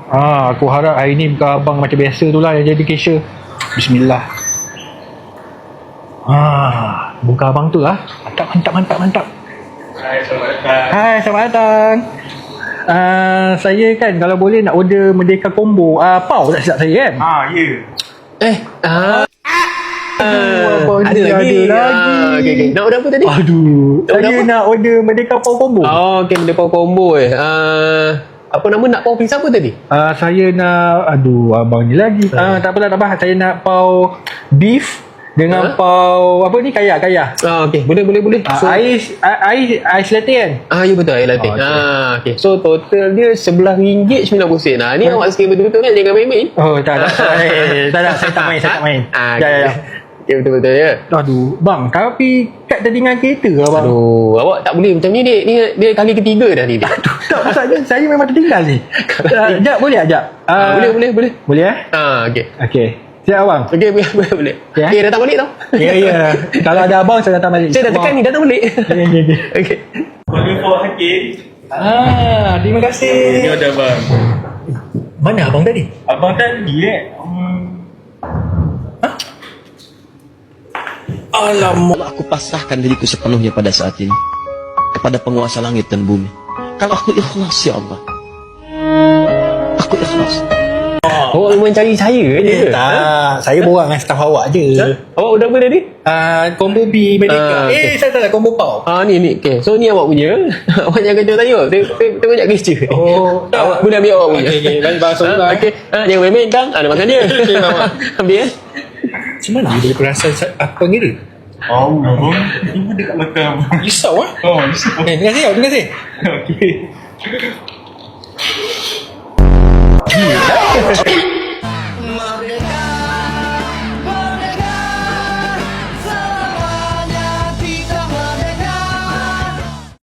Aku harap hari ni bukan abang macam biasa tu lah yang jadi cashier. Bismillah. Buka abang tu lah. Mantap. Hai, selamat datang. Hai, selamat datang. Saya kan kalau boleh nak order Merdeka Combo. Pau tak silap saya kan? Ya. Abang ada ni lagi. Ada lagi. Okay. Nak order apa tadi? Saya nak order Merdeka Pau Combo. Okay, benda pau combo apa nama nak pau pizza apa tadi? Saya nak abang ni lagi. Tak apa. Saya nak pau beef dengan pau apa ni kaya. Okay, boleh. So, Ais latte kan? ya betul, air latte. Okay. So total dia RM11.90. Ni awak sikit betul-betul kan, jangan main-main. Tak. Saya tak main. Ya. Okay, betul-betul ya. Bang, tapi kad tertinggal kereta lah bang. Awak tak boleh macam ni dek. Dia kali ketiga dah ni dek. Tak, masalahnya saya memang tertinggal ni. Jap, boleh tak? Boleh. Boleh Okay. Okay. Siap abang? Okay, boleh. Okay. Datang balik tau. Ya. Kalau ada abang, saya datang balik. Saya dah tekan ni, datang balik. Okay. Order for Hakim. Terima kasih. Ini order abang. Mana abang tadi? Abang tadi Alamak. Aku pasrahkan diriku sepenuhnya pada saat ini kepada penguasa langit dan bumi. Kalau aku ikhlas, ya Allah, aku ikhlas. Awak memang cari saya je. Tak, saya borang dengan staff awak je. Awak order apa tadi? Combo B Merdeka. Okay. Saya tak combo Pau. Ni. Okay. So ni awak punya. Awak jangan kacau saya. Saya banyak kerja. Awak boleh ambil awak punya. Okay. Baik bahasa ulang. Okay. Jangan main-main tang. Nak makan dia. Ambil Macam mana dia boleh rasa apa ngira? abang. Ini dekat belakang abang. Risau risau. Terima kasih. Okay.